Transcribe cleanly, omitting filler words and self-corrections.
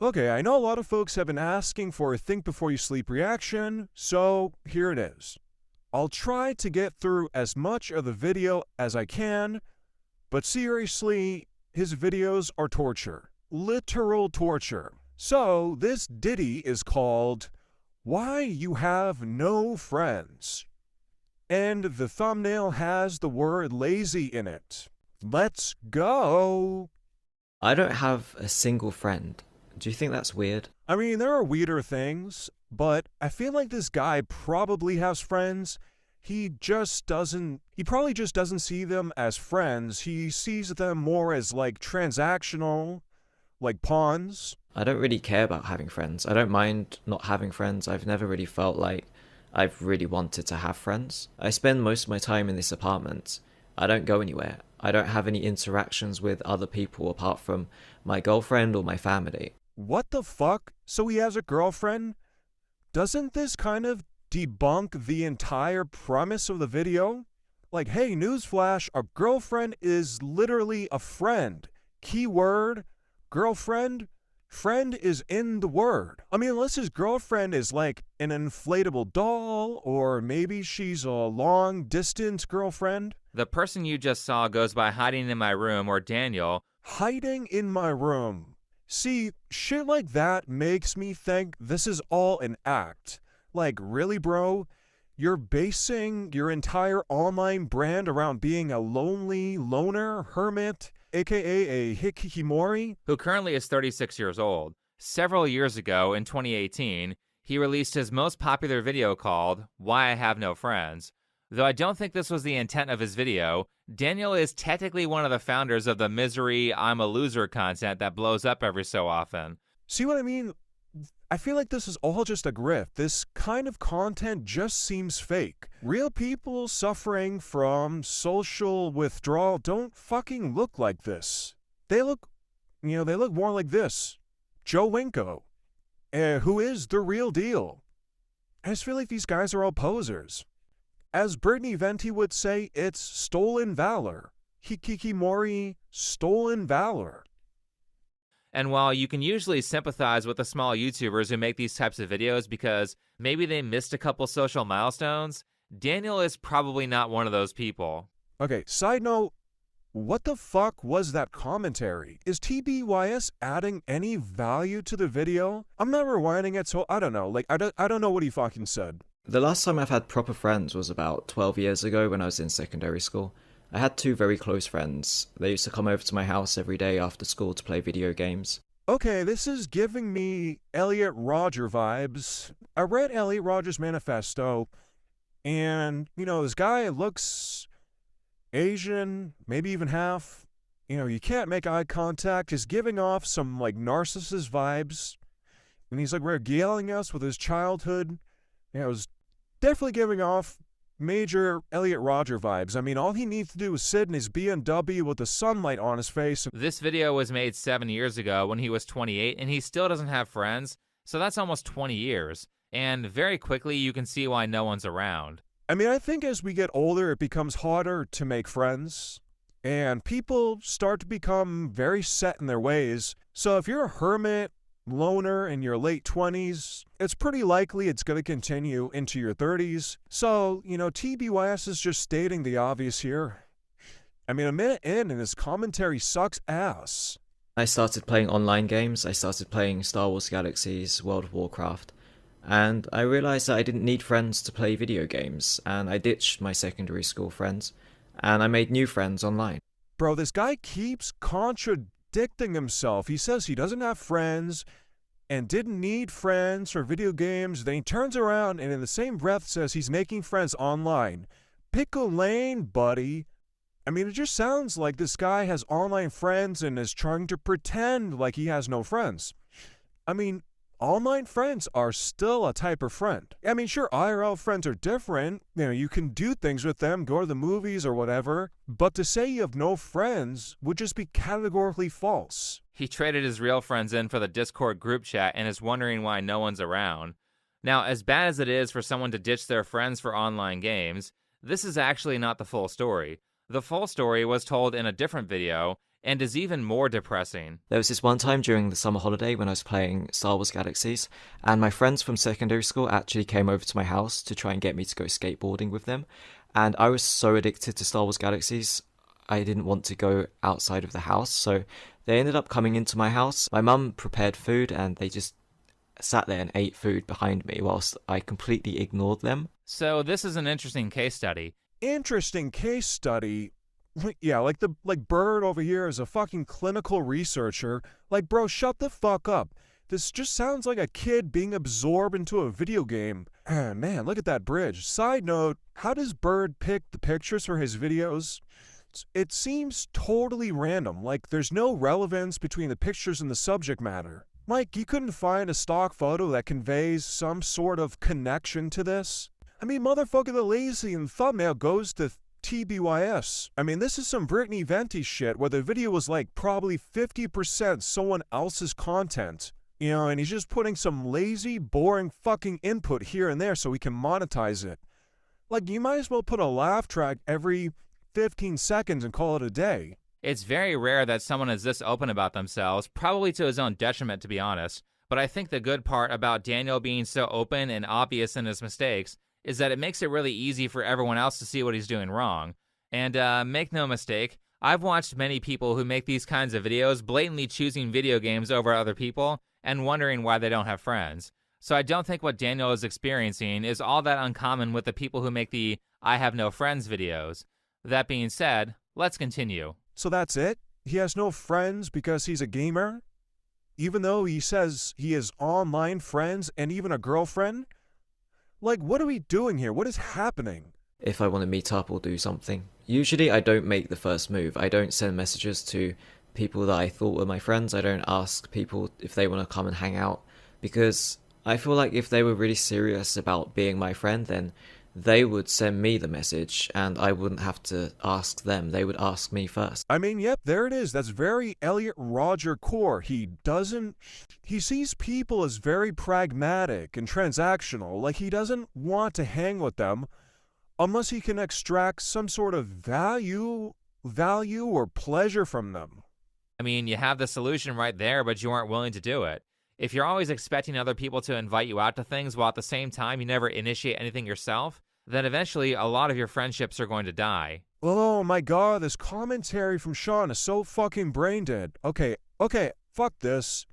Okay, I know a lot of folks have been asking for a think before you sleep reaction, so here it is. I'll try to get through as much of the video as I can, but seriously, his videos are torture. Literal torture. So, this ditty is called Why You Have No Friends. And the thumbnail has the word lazy in it. Let's go! I don't have a single friend. Do you think that's weird? I mean, there are weirder things, but I feel like this guy probably has friends. He probably just doesn't see them as friends. He sees them more as like transactional, like pawns. I don't really care about having friends. I don't mind not having friends. I've never really felt like I've really wanted to have friends. I spend most of my time in this apartment. I don't go anywhere. I don't have any interactions with other people apart from my girlfriend or my family. What the fuck? So he has a girlfriend? Doesn't this kind of debunk the entire premise of the video? Like, hey, newsflash, a girlfriend is literally a friend. Keyword, girlfriend. Friend is in the word. I mean, unless his girlfriend is like an inflatable doll, or maybe she's a long distance girlfriend. The person you just saw goes by hiding in my room, or Daniel. Hiding in my room. See, shit like that makes me think this is all an act. Like, really, bro? You're basing your entire online brand around being a lonely loner hermit, aka a hikikomori? Who currently is 36 years old. Several years ago, in 2018, he released his most popular video called Why I Have No Friends. Though I don't think this was the intent of his video, Daniel is technically one of the founders of the misery I'm a loser content that blows up every so often. See what I mean? I feel like this is all just a grift. This kind of content just seems fake. Real people suffering from social withdrawal don't fucking look like this. They look more like this. Joe Winko, who is the real deal. I just feel like these guys are all posers. As Brittany Venti would say, it's stolen valor. Hikikomori, stolen valor. And while you can usually sympathize with the small YouTubers who make these types of videos because maybe they missed a couple social milestones, Daniel is probably not one of those people. Okay, side note, what the fuck was that commentary? Is TBYS adding any value to the video? I'm not rewinding it, so I don't know. Like, I don't know what he fucking said. The last time I've had proper friends was about 12 years ago when I was in secondary school. I had two very close friends. They used to come over to my house every day after school to play video games. Okay, this is giving me Elliot Rodger vibes. I read Elliot Rodger's manifesto, and, this guy looks Asian, maybe even half. You can't make eye contact. He's giving off some, like, narcissist vibes. And he's, like, regaling us with his childhood. It was definitely giving off major Elliot Rodger vibes. I mean, all he needs to do is sit in his BMW with the sunlight on his face. This video was made 7 years ago when he was 28, and he still doesn't have friends, so that's almost 20 years. And very quickly, you can see why no one's around. I mean, I think as we get older, it becomes harder to make friends, and people start to become very set in their ways. So if you're a hermit, loner in your late 20s, it's pretty likely it's going to continue into your 30s. So, TBYS is just stating the obvious here. I mean, a minute in and his commentary sucks ass. I started playing online games. I started playing Star Wars Galaxies, World of Warcraft, and I realized that I didn't need friends to play video games, and I ditched my secondary school friends, and I made new friends online. Bro, this guy keeps contradicting himself. He says he doesn't have friends and didn't need friends for video games. Then he turns around and in the same breath says he's making friends online. Pick a lane, buddy. I mean, it just sounds like this guy has online friends and is trying to pretend like he has no friends. I mean, online friends are still a type of friend. I mean, sure, IRL friends are different. You can do things with them, go to the movies or whatever. But to say you have no friends would just be categorically false. He traded his real friends in for the Discord group chat and is wondering why no one's around. Now, as bad as it is for someone to ditch their friends for online games, this is actually not the full story. The full story was told in a different video, and is even more depressing. There was this one time during the summer holiday when I was playing Star Wars Galaxies, and my friends from secondary school actually came over to my house to try and get me to go skateboarding with them. And I was so addicted to Star Wars Galaxies, I didn't want to go outside of the house. So they ended up coming into my house. My mum prepared food and they just sat there and ate food behind me whilst I completely ignored them. So this is an interesting case study. Interesting case study. Yeah, like Bird over here is a fucking clinical researcher. Like, bro, shut the fuck up. This just sounds like a kid being absorbed into a video game. Man, look at that bridge. Side note, how does Bird pick the pictures for his videos? It seems totally random, like there's no relevance between the pictures and the subject matter. Mike, you couldn't find a stock photo that conveys some sort of connection to this? I mean, motherfucker, the lazy and thumbnail goes to TBYS. I mean, this is some Brittany Venti shit where the video was like probably 50% someone else's content. You know, and he's just putting some lazy, boring fucking input here and there so he can monetize it. Like, you might as well put a laugh track every 15 seconds and call it a day. It's very rare that someone is this open about themselves, probably to his own detriment, to be honest. But I think the good part about Daniel being so open and obvious in his mistakes is that it makes it really easy for everyone else to see what he's doing wrong. And make no mistake, I've watched many people who make these kinds of videos blatantly choosing video games over other people and wondering why they don't have friends. So I don't think what Daniel is experiencing is all that uncommon with the people who make the I have no friends videos. That being said, let's continue. So that's it? He has no friends because he's a gamer? Even though he says he has online friends and even a girlfriend? Like, what are we doing here? What is happening? If I want to meet up or do something. Usually I don't make the first move. I don't send messages to people that I thought were my friends. I don't ask people if they want to come and hang out. Because I feel like if they were really serious about being my friend, then they would send me the message and I wouldn't have to ask them. They would ask me first. I mean, yep, there it is. That's very Elliot Roger core. He sees people as very pragmatic and transactional. Like, he doesn't want to hang with them unless he can extract some sort of value or pleasure from them. I mean, you have the solution right there, but you aren't willing to do it. If you're always expecting other people to invite you out to things while at the same time you never initiate anything yourself, then eventually a lot of your friendships are going to die. Oh my god, this commentary from Sean is so fucking brain dead. Okay, fuck this.